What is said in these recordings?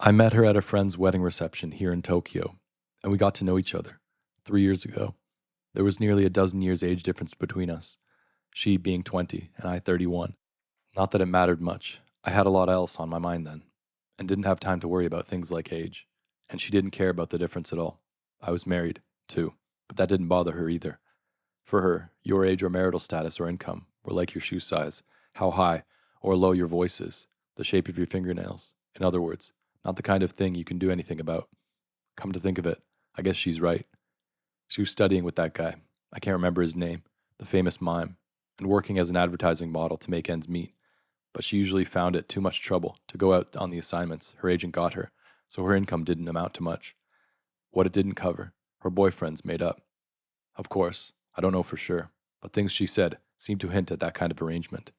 I met her at a friend's wedding reception here in Tokyo, and we got to know each other 3 years ago. There was nearly a dozen years age difference between us, she being 20 and I 31. Not that it mattered much. I had a lot else on my mind then, and didn't have time to worry about things like age, and she didn't care about the difference at all. I was married, too, but that didn't bother her either. For her, your age or marital status or income were like your shoe size, how high or low your voice is, the shape of your fingernails. In other words, not the kind of thing you can do anything about. Come to think of it, I guess she's right. She was studying with that guy, I can't remember his name, the famous mime, and working as an advertising model to make ends meet. But she usually found it too much trouble to go out on the assignments her agent got her, so her income didn't amount to much. What it didn't cover, her boyfriends made up. Of course, I don't know for sure, but things she said seemed to hint at that kind of arrangement.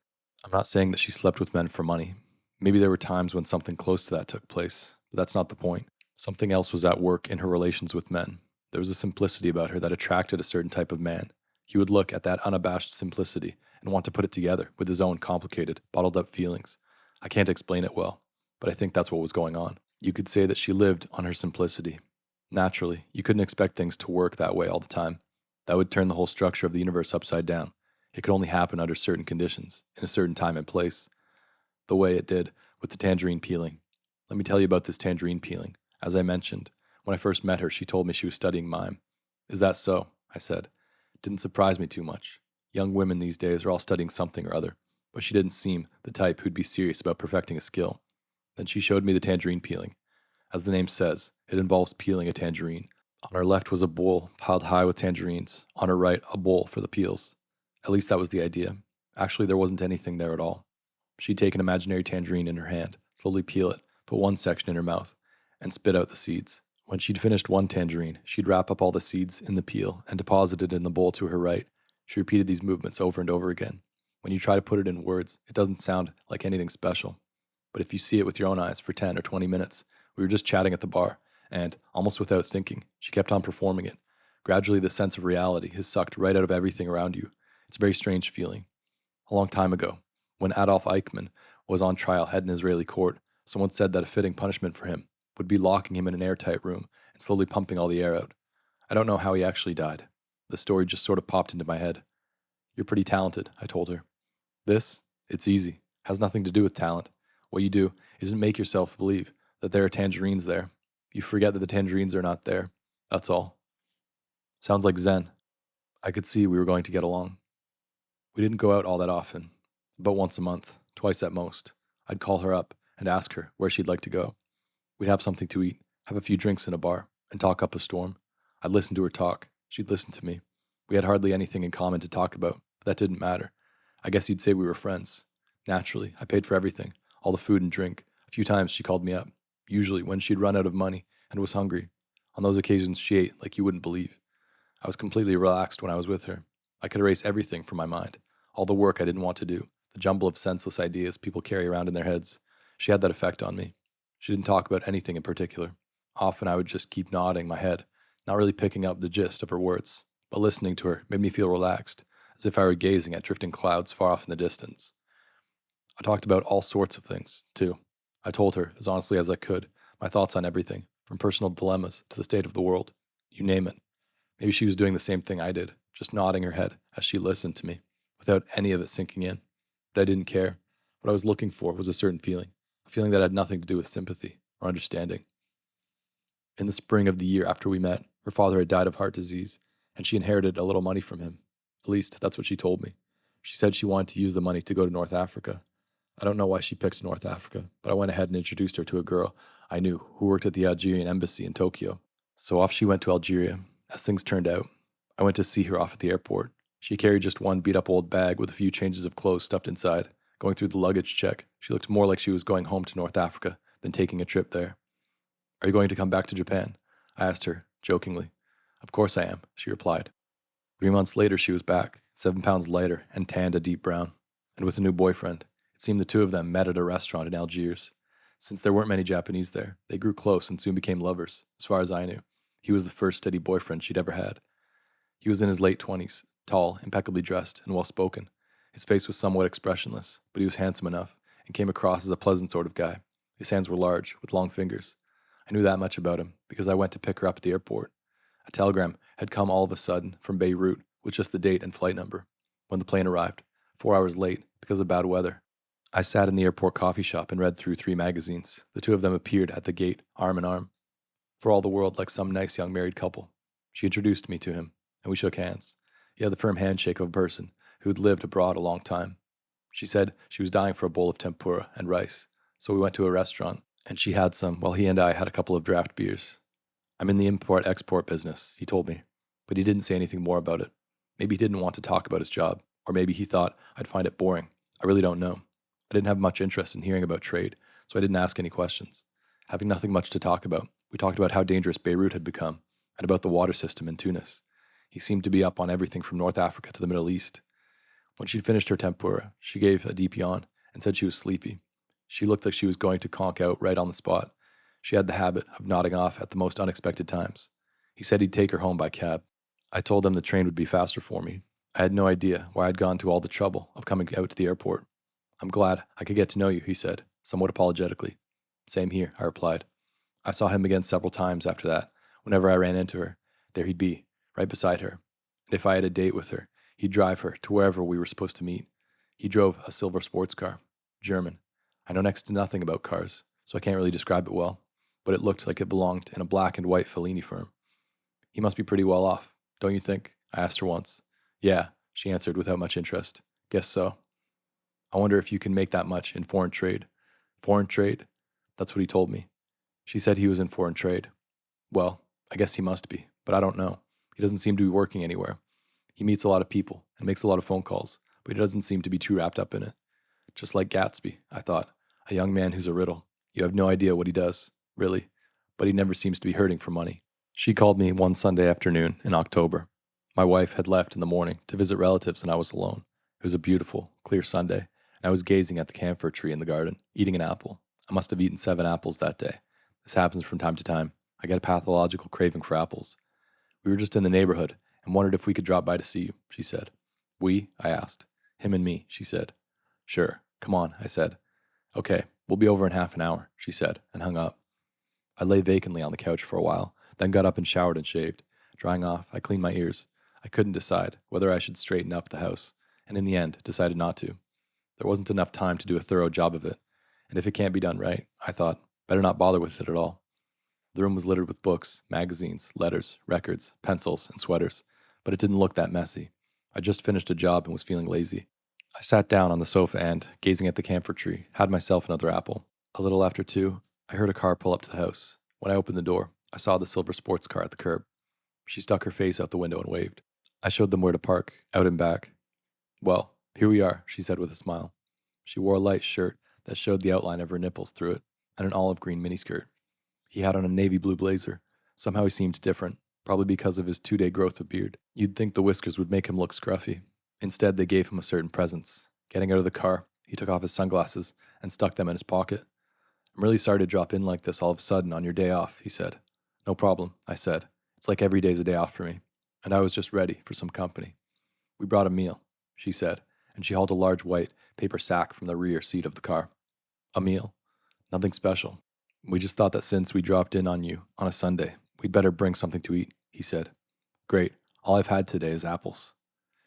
I'm not saying that she slept with men for money. Maybe there were times when something close to that took place, but that's not the point. Something else was at work in her relations with men. There was a simplicity about her that attracted a certain type of man. He would look at that unabashed simplicity and want to put it together with his own complicated, bottled up feelings. I can't explain it well, but I think that's what was going on. You could say that she lived on her simplicity. Naturally, you couldn't expect things to work that way all the time. That would turn the whole structure of the universe upside down. It could only happen under certain conditions, in a certain time and place. The way it did with the tangerine peeling. Let me tell you about this tangerine peeling. As I mentioned, when I first met her, she told me she was studying mime. Is that so? I said. It didn't surprise me too much. Young women these days are all studying something or other, but she didn't seem the type who'd be serious about perfecting a skill. Then she showed me the tangerine peeling. As the name says, it involves peeling a tangerine. On her left was a bowl piled high with tangerines. On her right, a bowl for the peels. At least that was the idea. Actually, there wasn't anything there at all. She'd take an imaginary tangerine in her hand, slowly peel it, put one section in her mouth, and spit out the seeds. When she'd finished one tangerine, she'd wrap up all the seeds in the peel and deposit it in the bowl to her right. She repeated these movements over and over again. When you try to put it in words, it doesn't sound like anything special. But if you see it with your own eyes for 10 or 20 minutes, we were just chatting at the bar, and, almost without thinking, she kept on performing it. Gradually, the sense of reality is sucked right out of everything around you. It's a very strange feeling. A long time ago, when Adolf Eichmann was on trial at an Israeli court, someone said that a fitting punishment for him would be locking him in an airtight room and slowly pumping all the air out. I don't know how he actually died. The story just sort of popped into my head. You're pretty talented, I told her. This? It's easy. Has nothing to do with talent. What you do isn't make yourself believe that there are tangerines there. You forget that the tangerines are not there. That's all. Sounds like Zen. I could see we were going to get along. We didn't go out all that often. About once a month, twice at most. I'd call her up and ask her where she'd like to go. We'd have something to eat, have a few drinks in a bar, and talk up a storm. I'd listen to her talk. She'd listen to me. We had hardly anything in common to talk about, but that didn't matter. I guess you'd say we were friends. Naturally, I paid for everything, all the food and drink. A few times she called me up, usually when she'd run out of money and was hungry. On those occasions, she ate like you wouldn't believe. I was completely relaxed when I was with her. I could erase everything from my mind, all the work I didn't want to do, the jumble of senseless ideas people carry around in their heads. She had that effect on me. She didn't talk about anything in particular. Often I would just keep nodding my head, not really picking up the gist of her words, but listening to her made me feel relaxed, as if I were gazing at drifting clouds far off in the distance. I talked about all sorts of things, too. I told her, as honestly as I could, my thoughts on everything, from personal dilemmas to the state of the world. You name it. Maybe she was doing the same thing I did, just nodding her head as she listened to me, without any of it sinking in. But I didn't care. What I was looking for was a certain feeling, a feeling that had nothing to do with sympathy or understanding. In the spring of the year after we met, her father had died of heart disease, and she inherited a little money from him. At least, that's what she told me. She said she wanted to use the money to go to North Africa. I don't know why she picked North Africa, but I went ahead and introduced her to a girl I knew who worked at the Algerian embassy in Tokyo. So off she went to Algeria. As things turned out, I went to see her off at the airport. She carried just one beat-up old bag with a few changes of clothes stuffed inside. Going through the luggage check, she looked more like she was going home to North Africa than taking a trip there. Are you going to come back to Japan? I asked her, jokingly. Of course I am, she replied. 3 months later she was back, 7 pounds lighter and tanned a deep brown, and with a new boyfriend. It seemed the two of them met at a restaurant in Algiers. Since there weren't many Japanese there, they grew close and soon became lovers, as far as I knew. He was the first steady boyfriend she'd ever had. He was in his late 20s, tall, impeccably dressed, and well-spoken. His face was somewhat expressionless, but he was handsome enough, and came across as a pleasant sort of guy. His hands were large, with long fingers. I knew that much about him because I went to pick her up at the airport. A telegram had come all of a sudden from Beirut with just the date and flight number. When the plane arrived, 4 hours late because of bad weather. I sat in the airport coffee shop and read through 3 magazines. The two of them appeared at the gate, arm in arm, for all the world like some nice young married couple. She introduced me to him, and we shook hands. He had the firm handshake of a person who had lived abroad a long time. She said she was dying for a bowl of tempura and rice, so we went to a restaurant, and she had some while he and I had a couple of draft beers. I'm in the import-export business, he told me, but he didn't say anything more about it. Maybe he didn't want to talk about his job, or maybe he thought I'd find it boring. I really don't know. I didn't have much interest in hearing about trade, so I didn't ask any questions. Having nothing much to talk about, we talked about how dangerous Beirut had become, and about the water system in Tunis. He seemed to be up on everything from North Africa to the Middle East. When she'd finished her tempura, she gave a deep yawn and said she was sleepy. She looked like she was going to conk out right on the spot. She had the habit of nodding off at the most unexpected times. He said he'd take her home by cab. I told him the train would be faster for me. I had no idea why I'd gone to all the trouble of coming out to the airport. I'm glad I could get to know you, he said, somewhat apologetically. Same here, I replied. I saw him again several times after that. Whenever I ran into her, there he'd be, right beside her. And if I had a date with her, he'd drive her to wherever we were supposed to meet. He drove a silver sports car, German. I know next to nothing about cars, so I can't really describe it well, but it looked like it belonged in a black and white Fellini firm. He must be pretty well off, don't you think? I asked her once. Yeah, she answered without much interest. Guess so. I wonder if you can make that much in foreign trade. Foreign trade? That's what he told me. She said he was in foreign trade. Well, I guess he must be, but I don't know. He doesn't seem to be working anywhere. He meets a lot of people and makes a lot of phone calls, but he doesn't seem to be too wrapped up in it. Just like Gatsby, I thought. A young man who's a riddle. You have no idea what he does, really, but he never seems to be hurting for money. She called me one Sunday afternoon in October. My wife had left in the morning to visit relatives and I was alone. It was a beautiful, clear Sunday, and I was gazing at the camphor tree in the garden, eating an apple. I must have eaten 7 apples that day. This happens from time to time. I get a pathological craving for apples. We were just in the neighborhood and wondered if we could drop by to see you, she said. We? I asked. Him and me, she said. Sure, come on, I said. Okay, we'll be over in half an hour, she said, and hung up. I lay vacantly on the couch for a while, then got up and showered and shaved. Drying off, I cleaned my ears. I couldn't decide whether I should straighten up the house, and in the end, decided not to. There wasn't enough time to do a thorough job of it, and if it can't be done right, I thought, better not bother with it at all. The room was littered with books, magazines, letters, records, pencils, and sweaters, but it didn't look that messy. I just finished a job and was feeling lazy. I sat down on the sofa and, gazing at the camphor tree, had myself another apple. A little after 2, I heard a car pull up to the house. When I opened the door, I saw the silver sports car at the curb. She stuck her face out the window and waved. I showed them where to park, out and back. Well, here we are, she said with a smile. She wore a light shirt that showed the outline of her nipples through it, and an olive green miniskirt. He had on a navy blue blazer. Somehow he seemed different, probably because of his 2-day growth of beard. You'd think the whiskers would make him look scruffy. Instead, they gave him a certain presence. Getting out of the car, he took off his sunglasses and stuck them in his pocket. I'm really sorry to drop in like this all of a sudden on your day off, he said. No problem, I said. It's like every day's a day off for me. And I was just ready for some company. We brought a meal, she said, and she hauled a large white paper sack from the rear seat of the car. A meal. Nothing special. We just thought that since we dropped in on you on a Sunday, we'd better bring something to eat, he said. Great. All I've had today is apples.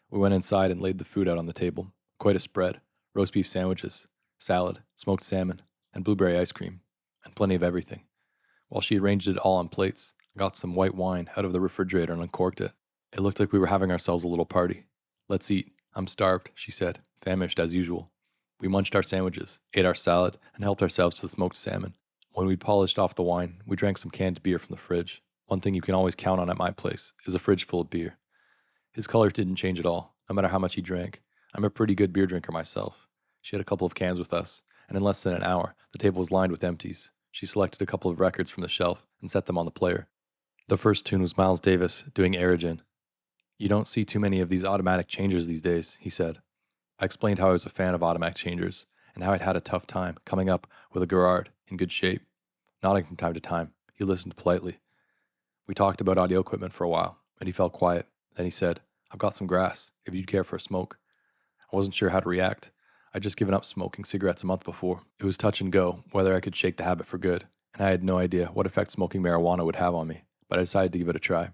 We went inside and laid the food out on the table. Quite a spread. Roast beef sandwiches, salad, smoked salmon, and blueberry ice cream, and plenty of everything. While she arranged it all on plates, I got some white wine out of the refrigerator and uncorked it. It looked like we were having ourselves a little party. Let's eat. I'm starved, she said, famished as usual. We munched our sandwiches, ate our salad, and helped ourselves to the smoked salmon. When we'd polished off the wine, we drank some canned beer from the fridge. One thing you can always count on at my place is a fridge full of beer. His color didn't change at all, no matter how much he drank. I'm a pretty good beer drinker myself. She had a couple of cans with us, and in less than an hour, the table was lined with empties. She selected a couple of records from the shelf and set them on the player. The first tune was Miles Davis doing Aerogin. You don't see too many of these automatic changers these days, he said. I explained how I was a fan of automatic changers, and how I'd had a tough time coming up with a Gerard in good shape. Nodding from time to time, he listened politely. We talked about audio equipment for a while, and he fell quiet. Then he said, I've got some grass, if you'd care for a smoke. I wasn't sure how to react. I'd just given up smoking cigarettes a month before. It was touch and go whether I could shake the habit for good, and I had no idea what effect smoking marijuana would have on me, but I decided to give it a try.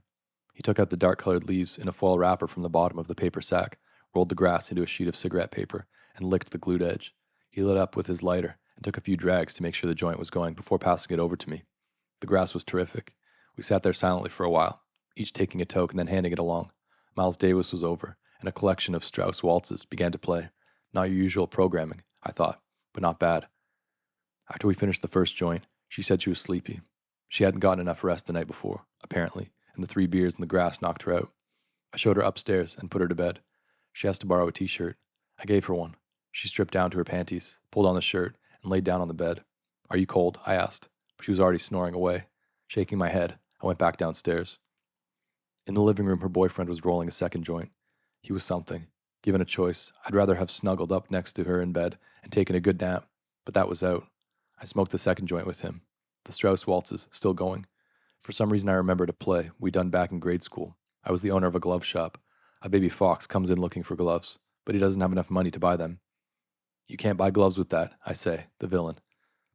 He took out the dark-colored leaves in a foil wrapper from the bottom of the paper sack, rolled the grass into a sheet of cigarette paper, and licked the glued edge. He lit up with his lighter and took a few drags to make sure the joint was going before passing it over to me. The grass was terrific. We sat there silently for a while, each taking a toke and then handing it along. Miles Davis was over, and a collection of Strauss waltzes began to play. Not your usual programming, I thought, but not bad. After we finished the first joint, she said she was sleepy. She hadn't gotten enough rest the night before, apparently, and the 3 beers and the grass knocked her out. I showed her upstairs and put her to bed. She asked to borrow a t-shirt. I gave her one. She stripped down to her panties, pulled on the shirt, and laid down on the bed. "Are you cold?" I asked, but she was already snoring away. Shaking my head, I went back downstairs. In the living room, her boyfriend was rolling a second joint. He was something. Given a choice, I'd rather have snuggled up next to her in bed and taken a good nap, but that was out. I smoked the second joint with him. The Strauss waltzes still going. For some reason I remembered a play we'd done back in grade school. I was the owner of a glove shop. A baby fox comes in looking for gloves, but he doesn't have enough money to buy them. "You can't buy gloves with that," I say, the villain.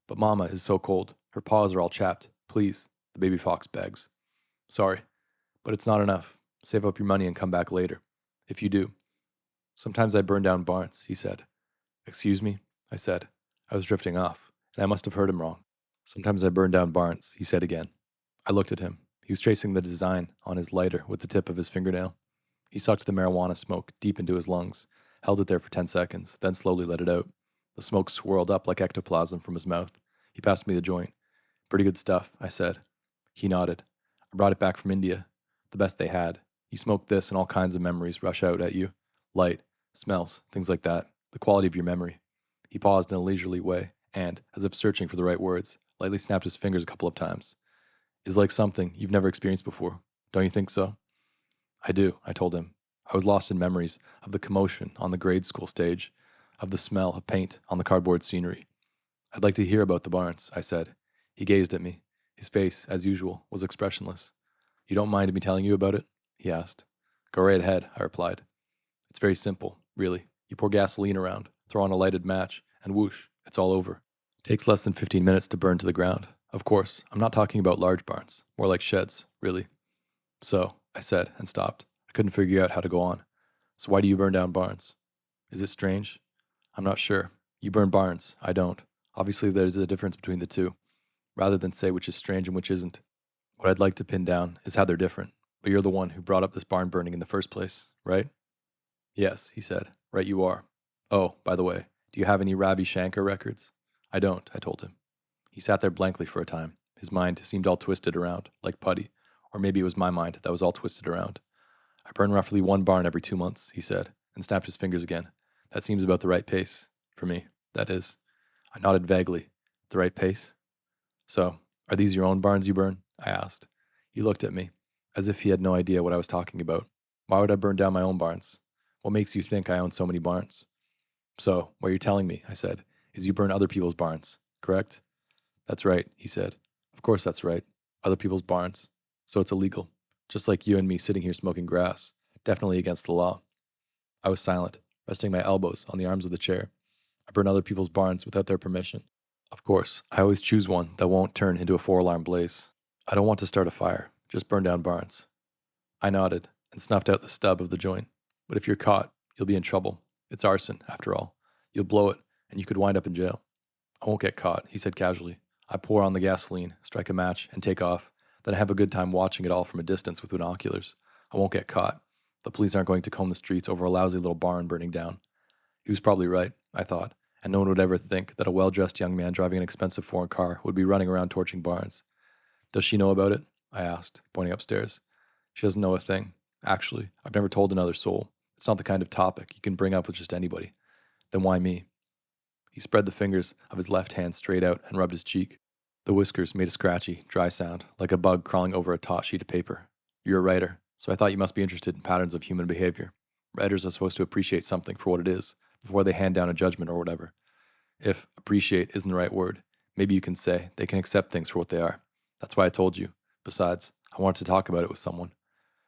"But Mama is so cold. Her paws are all chapped. Please," the baby fox begs. "Sorry, but it's not enough. Save up your money and come back later. If you do." "Sometimes I burn down barns," he said. "Excuse me?" I said. I was drifting off, and I must have heard him wrong. "Sometimes I burn down barns," he said again. I looked at him. He was tracing the design on his lighter with the tip of his fingernail. He sucked the marijuana smoke deep into his lungs, held it there for 10 seconds, then slowly let it out. The smoke swirled up like ectoplasm from his mouth. He passed me the joint. "Pretty good stuff," I said. He nodded. "I brought it back from India. The best they had. You smoke this and all kinds of memories rush out at you. Light, smells, things like that. The quality of your memory." He paused in a leisurely way and, as if searching for the right words, lightly snapped his fingers a couple of times. "Is like something you've never experienced before. Don't you think so?" "I do," I told him. I was lost in memories of the commotion on the grade school stage, of the smell of paint on the cardboard scenery. "I'd like to hear about the barns," I said. He gazed at me. His face, as usual, was expressionless. "You don't mind me telling you about it?" he asked. "Go right ahead," I replied. "It's very simple, really. You pour gasoline around, throw on a lighted match, and whoosh, it's all over. It takes less than 15 minutes to burn to the ground. Of course, I'm not talking about large barns, more like sheds, really." "So," I said, and stopped. I couldn't figure out how to go on. "So why do you burn down barns?" "Is it strange?" "I'm not sure. You burn barns. I don't. Obviously there's a difference between the two. Rather than say which is strange and which isn't, what I'd like to pin down is how they're different. But you're the one who brought up this barn burning in the first place, right?" "Yes," he said. "Right you are. Oh, by the way, do you have any Ravi Shankar records?" "I don't," I told him. He sat there blankly for a time. His mind seemed all twisted around, like putty. Or maybe it was my mind that was all twisted around. "I burn roughly 1 barn every 2 months," he said, and snapped his fingers again. "That seems about the right pace. For me, that is." I nodded vaguely. "The right pace?" "So, are these your own barns you burn?" I asked. He looked at me, as if he had no idea what I was talking about. "Why would I burn down my own barns? What makes you think I own so many barns?" "So, what you're telling me," I said, "is you burn other people's barns, correct?" "That's right," he said. "Of course that's right. Other people's barns. So it's illegal. Just like you and me sitting here smoking grass. Definitely against the law." I was silent, resting my elbows on the arms of the chair. "I burn other people's barns without their permission. Of course, I always choose one that won't turn into a 4-alarm blaze. I don't want to start a fire, just burn down barns." I nodded and snuffed out the stub of the joint. "But if you're caught, you'll be in trouble. It's arson, after all. You'll blow it, and you could wind up in jail." "I won't get caught," he said casually. "I pour on the gasoline, strike a match, and take off. Then I have a good time watching it all from a distance with binoculars. I won't get caught. The police aren't going to comb the streets over a lousy little barn burning down." He was probably right, I thought, and no one would ever think that a well-dressed young man driving an expensive foreign car would be running around torching barns. "Does she know about it?" I asked, pointing upstairs. "She doesn't know a thing. Actually, I've never told another soul. It's not the kind of topic you can bring up with just anybody." "Then why me?" He spread the fingers of his left hand straight out and rubbed his cheek. The whiskers made a scratchy, dry sound, like a bug crawling over a taut sheet of paper. "You're a writer, so I thought you must be interested in patterns of human behavior. Writers are supposed to appreciate something for what it is, before they hand down a judgment or whatever. If appreciate isn't the right word, maybe you can say they can accept things for what they are. That's why I told you. Besides, I wanted to talk about it with someone."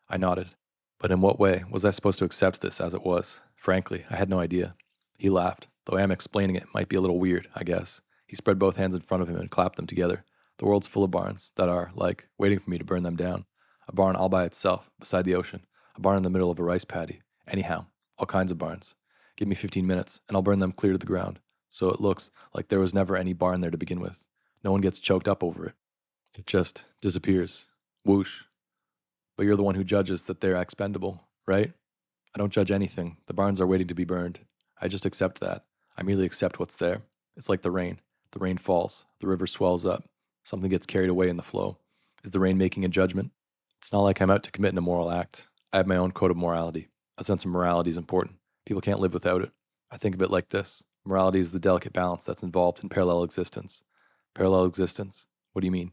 I nodded. But in what way was I supposed to accept this as it was? Frankly, I had no idea. He laughed. The way I'm explaining it might be a little weird, I guess. He spread both hands in front of him and clapped them together. The world's full of barns that are, like, waiting for me to burn them down. A barn all by itself, beside the ocean. A barn in the middle of a rice paddy. Anyhow, all kinds of barns. Give me 15 minutes, and I'll burn them clear to the ground, so it looks like there was never any barn there to begin with. No one gets choked up over it. It just disappears. Whoosh. But you're the one who judges that they're expendable, right? I don't judge anything. The barns are waiting to be burned. I just accept that. I merely accept what's there. It's like the rain. The rain falls. The river swells up. Something gets carried away in the flow. Is the rain making a judgment? It's not like I'm out to commit an immoral act. I have my own code of morality. A sense of morality is important. People can't live without it. I think of it like this. Morality is the delicate balance that's involved in parallel existence. Parallel existence? What do you mean?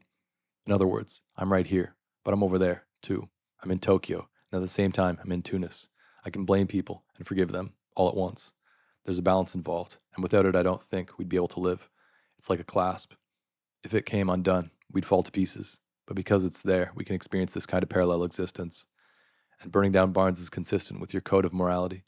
In other words, I'm right here, but I'm over there, too. I'm in Tokyo, and at the same time, I'm in Tunis. I can blame people and forgive them, all at once. There's a balance involved, and without it, I don't think we'd be able to live. It's like a clasp. If it came undone, we'd fall to pieces. But because it's there, we can experience this kind of parallel existence. And burning down barns is consistent with your code of morality.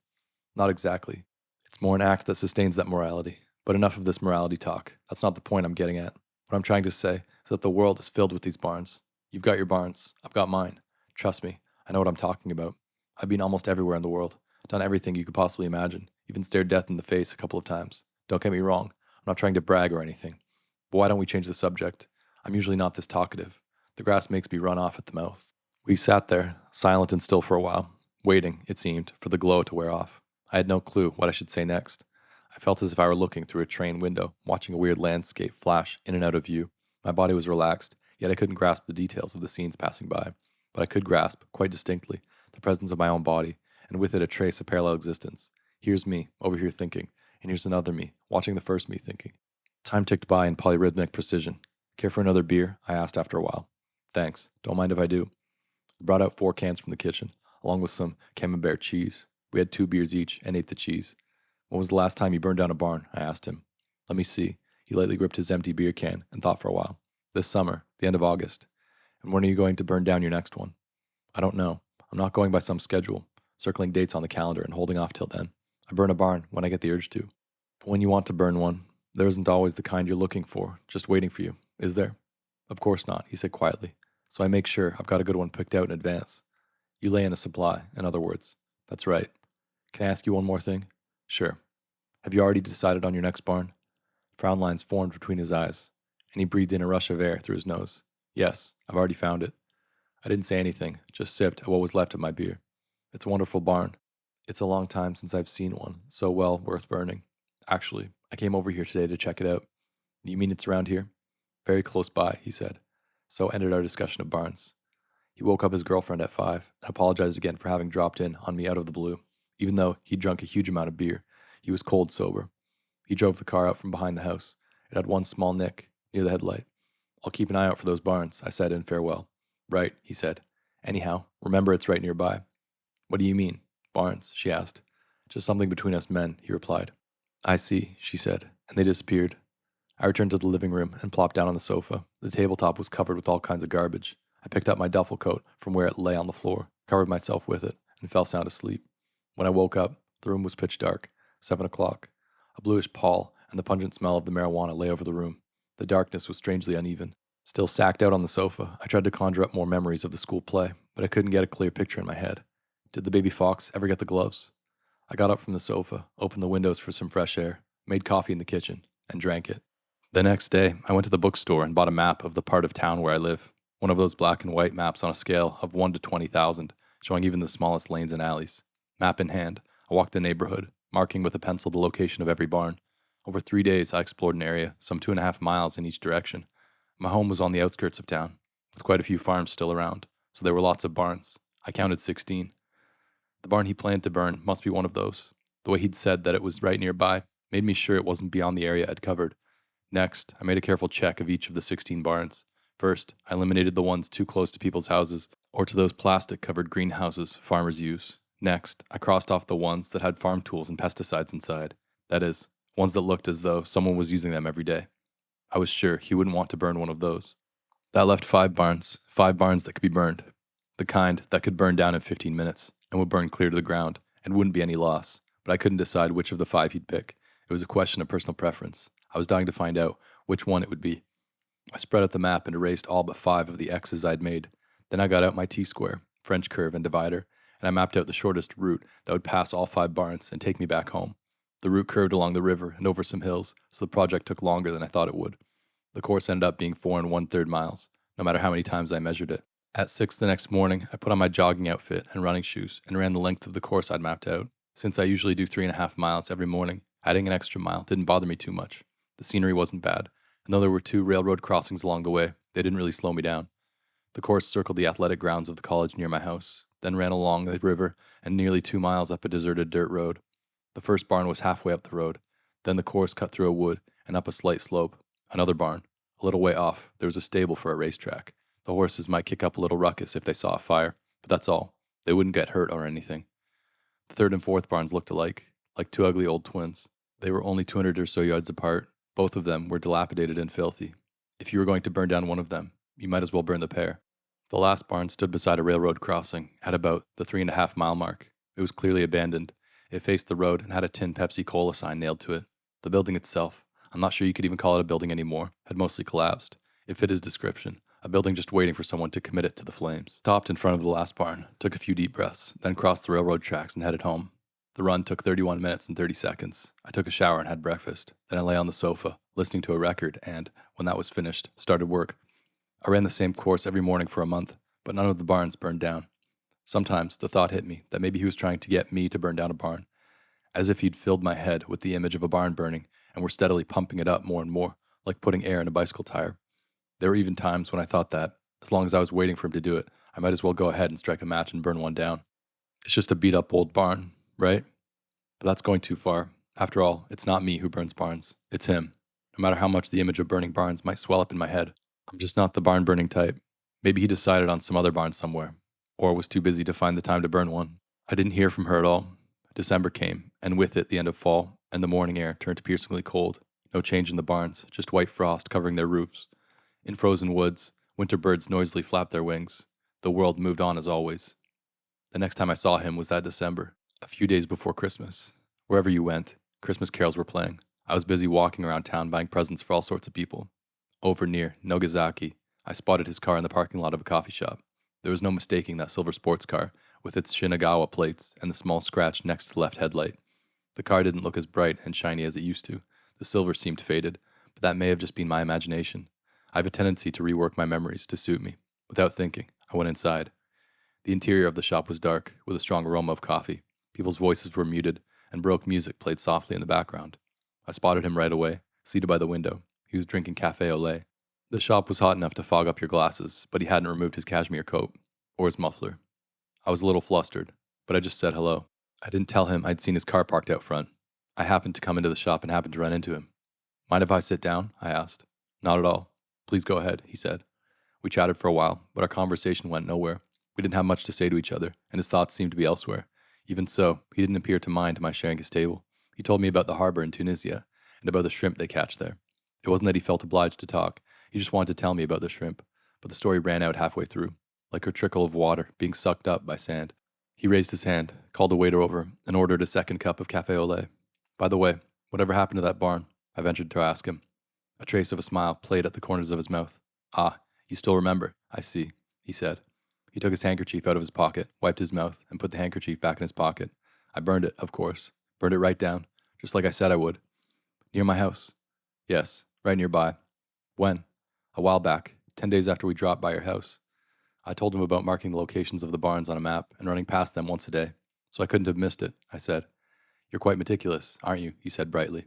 Not exactly. It's more an act that sustains that morality. But enough of this morality talk. That's not the point I'm getting at. What I'm trying to say is that the world is filled with these barns. You've got your barns. I've got mine. Trust me, I know what I'm talking about. I've been almost everywhere in the world. Done everything you could possibly imagine. Even stared death in the face a couple of times. Don't get me wrong. I'm not trying to brag or anything. But why don't we change the subject? I'm usually not this talkative. The grass makes me run off at the mouth. We sat there, silent and still for a while, waiting, it seemed, for the glow to wear off. I had no clue what I should say next. I felt as if I were looking through a train window, watching a weird landscape flash in and out of view. My body was relaxed, yet I couldn't grasp the details of the scenes passing by. But I could grasp, quite distinctly, the presence of my own body, and with it a trace of parallel existence. Here's me, over here thinking, and here's another me, watching the first me thinking. Time ticked by in polyrhythmic precision. Care for another beer? I asked after a while. Thanks. Don't mind if I do. I brought out 4 cans from the kitchen, along with some camembert cheese. We had 2 beers each and ate the cheese. When was the last time you burned down a barn? I asked him. Let me see. He lightly gripped his empty beer can and thought for a while. This summer, the end of August. And when are you going to burn down your next one? I don't know. I'm not going by some schedule, circling dates on the calendar and holding off till then. I burn a barn when I get the urge to. But when you want to burn one, there isn't always the kind you're looking for, just waiting for you, is there? Of course not, he said quietly. So I make sure I've got a good one picked out in advance. You lay in a supply, in other words. That's right. Can I ask you one more thing? Sure. Have you already decided on your next barn? Frown lines formed between his eyes, and he breathed in a rush of air through his nose. Yes, I've already found it. I didn't say anything, just sipped at what was left of my beer. It's a wonderful barn. It's a long time since I've seen one, so well worth burning. Actually, I came over here today to check it out. You mean it's around here? Very close by, he said. So ended our discussion of barns. He woke up his girlfriend at 5 and apologized again for having dropped in on me out of the blue. Even though he'd drunk a huge amount of beer, he was cold sober. He drove the car out from behind the house. It had one small nick near the headlight. I'll keep an eye out for those barns, I said in farewell. Right, he said. Anyhow, remember it's right nearby. What do you mean, barns? She asked. Just something between us men, he replied. I see, she said, and they disappeared. I returned to the living room and plopped down on the sofa. The tabletop was covered with all kinds of garbage. I picked up my duffel coat from where it lay on the floor, covered myself with it, and fell sound asleep. When I woke up, the room was pitch dark, 7 o'clock. A bluish pall and the pungent smell of the marijuana lay over the room. The darkness was strangely uneven. Still sacked out on the sofa, I tried to conjure up more memories of the school play, but I couldn't get a clear picture in my head. Did the baby fox ever get the gloves? I got up from the sofa, opened the windows for some fresh air, made coffee in the kitchen, and drank it. The next day, I went to the bookstore and bought a map of the part of town where I live. One of those black and white maps on a scale of 1 to 20,000, showing even the smallest lanes and alleys. Map in hand, I walked the neighborhood, marking with a pencil the location of every barn. Over 3 days, I explored an area, some 2.5 miles in each direction. My home was on the outskirts of town, with quite a few farms still around, so there were lots of barns. I counted 16. The barn he planned to burn must be one of those. The way he'd said that it was right nearby made me sure it wasn't beyond the area I'd covered. Next, I made a careful check of each of the 16 barns. First, I eliminated the ones too close to people's houses or to those plastic-covered greenhouses farmers use. Next, I crossed off the ones that had farm tools and pesticides inside. That is, ones that looked as though someone was using them every day. I was sure he wouldn't want to burn one of those. That left 5 barns that could be burned. The kind that could burn down in 15 minutes and would burn clear to the ground and wouldn't be any loss, but I couldn't decide which of the 5 he'd pick. It was a question of personal preference. I was dying to find out which one it would be. I spread out the map and erased all but 5 of the X's I'd made. Then I got out my T-square, French curve, and divider, and I mapped out the shortest route that would pass all 5 barns and take me back home. The route curved along the river and over some hills, so the project took longer than I thought it would. The course ended up being 4 1/3 miles, no matter how many times I measured it. At 6 the next morning, I put on my jogging outfit and running shoes and ran the length of the course I'd mapped out. Since I usually do 3.5 miles every morning, adding an extra mile didn't bother me too much. The scenery wasn't bad, and though there were 2 railroad crossings along the way, they didn't really slow me down. The course circled the athletic grounds of the college near my house, then ran along the river and nearly 2 miles up a deserted dirt road. The first barn was halfway up the road. Then the course cut through a wood and up a slight slope. Another barn. A little way off, there was a stable for a racetrack. The horses might kick up a little ruckus if they saw a fire, but that's all. They wouldn't get hurt or anything. The third and fourth barns looked alike, like 2 ugly old twins. They were only 200 or so yards apart. Both of them were dilapidated and filthy. If you were going to burn down one of them, you might as well burn the pair. The last barn stood beside a railroad crossing, at about the 3.5 mile mark. It was clearly abandoned. It faced the road and had a tin Pepsi Cola sign nailed to it. The building itself, I'm not sure you could even call it a building anymore, had mostly collapsed. It fit his description, a building just waiting for someone to commit it to the flames. Stopped in front of the last barn, took a few deep breaths, then crossed the railroad tracks and headed home. The run took 31 minutes and 30 seconds. I took a shower and had breakfast. Then I lay on the sofa, listening to a record, and, when that was finished, started work. I ran the same course every morning for a month, but none of the barns burned down. Sometimes the thought hit me that maybe he was trying to get me to burn down a barn, as if he'd filled my head with the image of a barn burning and were steadily pumping it up more and more, like putting air in a bicycle tire. There were even times when I thought that, as long as I was waiting for him to do it, I might as well go ahead and strike a match and burn one down. It's just a beat-up old barn, right? But that's going too far. After all, it's not me who burns barns. It's him. No matter how much the image of burning barns might swell up in my head, I'm just not the barn-burning type. Maybe he decided on some other barn somewhere, or was too busy to find the time to burn one. I didn't hear from her at all. December came, and with it the end of fall, and the morning air turned piercingly cold. No change in the barns, just white frost covering their roofs. In frozen woods, winter birds noisily flapped their wings. The world moved on as always. The next time I saw him was that December, a few days before Christmas. Wherever you went, Christmas carols were playing. I was busy walking around town buying presents for all sorts of people. Over near Nogazaki, I spotted his car in the parking lot of a coffee shop. There was no mistaking that silver sports car, with its Shinagawa plates and the small scratch next to the left headlight. The car didn't look as bright and shiny as it used to. The silver seemed faded, but that may have just been my imagination. I have a tendency to rework my memories to suit me. Without thinking, I went inside. The interior of the shop was dark, with a strong aroma of coffee. People's voices were muted, and Baroque music played softly in the background. I spotted him right away, seated by the window. He was drinking cafe au lait. The shop was hot enough to fog up your glasses, but he hadn't removed his cashmere coat, or his muffler. I was a little flustered, but I just said hello. I didn't tell him I'd seen his car parked out front. I happened to come into the shop and happened to run into him. Mind if I sit down? I asked. Not at all. Please go ahead, he said. We chatted for a while, but our conversation went nowhere. We didn't have much to say to each other, and his thoughts seemed to be elsewhere. Even so, he didn't appear to mind my sharing his table. He told me about the harbor in Tunisia, and about the shrimp they catch there. It wasn't that he felt obliged to talk. He just wanted to tell me about the shrimp, but the story ran out halfway through, like a trickle of water being sucked up by sand. He raised his hand, called a waiter over, and ordered a second cup of cafe au lait. By the way, whatever happened to that barn? I ventured to ask him. A trace of a smile played at the corners of his mouth. Ah, you still remember, I see, he said. He took his handkerchief out of his pocket, wiped his mouth, and put the handkerchief back in his pocket. I burned it, of course. Burned it right down, just like I said I would. Near my house. Yes, right nearby. When? A while back, 10 days after we dropped by your house. I told him about marking the locations of the barns on a map and running past them once a day, so I couldn't have missed it, I said. You're quite meticulous, aren't you? He said brightly.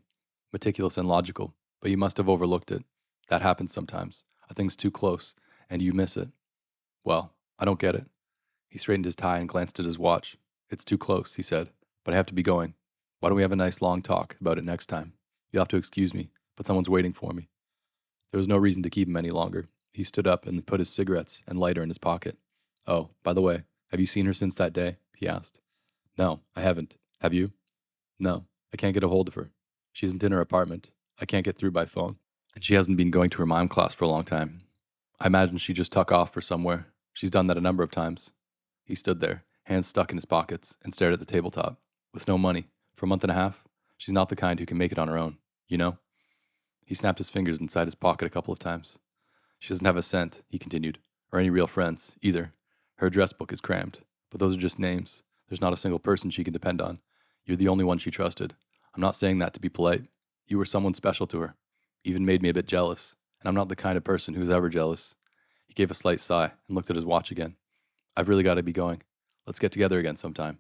Meticulous and logical, but you must have overlooked it. That happens sometimes. A thing's too close, and you miss it. Well, I don't get it. He straightened his tie and glanced at his watch. It's too close, he said, but I have to be going. Why don't we have a nice long talk about it next time? You'll have to excuse me, but someone's waiting for me. There was no reason to keep him any longer. He stood up and put his cigarettes and lighter in his pocket. Oh, by the way, have you seen her since that day? He asked. No, I haven't. Have you? No, I can't get a hold of her. She isn't in her apartment. I can't get through by phone. And she hasn't been going to her mime class for a long time. I imagine she just took off for somewhere. She's done that a number of times. He stood there, hands stuck in his pockets, and stared at the tabletop. With no money. For a month and a half? She's not the kind who can make it on her own, you know? He snapped his fingers inside his pocket a couple of times. She doesn't have a cent, he continued, or any real friends, either. Her address book is crammed, but those are just names. There's not a single person she can depend on. You're the only one she trusted. I'm not saying that to be polite. You were someone special to her. Even made me a bit jealous, and I'm not the kind of person who's ever jealous. He gave a slight sigh and looked at his watch again. I've really got to be going. Let's get together again sometime.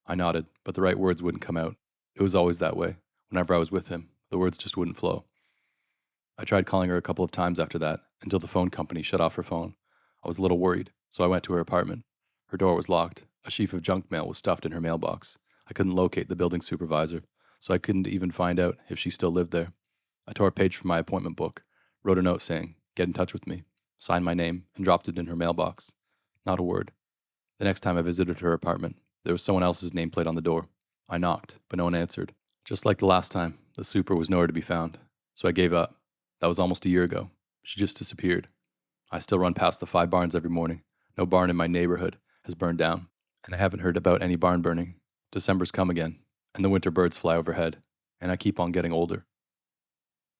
I nodded, but the right words wouldn't come out. It was always that way. Whenever I was with him, the words just wouldn't flow. I tried calling her a couple of times after that, until the phone company shut off her phone. I was a little worried, so I went to her apartment. Her door was locked. A sheaf of junk mail was stuffed in her mailbox. I couldn't locate the building supervisor, so I couldn't even find out if she still lived there. I tore a page from my appointment book, wrote a note saying, "Get in touch with me," signed my name, and dropped it in her mailbox. Not a word. The next time I visited her apartment, there was someone else's nameplate on the door. I knocked, but no one answered. Just like the last time, the super was nowhere to be found, so I gave up. That was almost a year ago. She just disappeared. I still run past the 5 barns every morning. No barn in my neighborhood has burned down, and I haven't heard about any barn burning. December's come again, and the winter birds fly overhead, and I keep on getting older.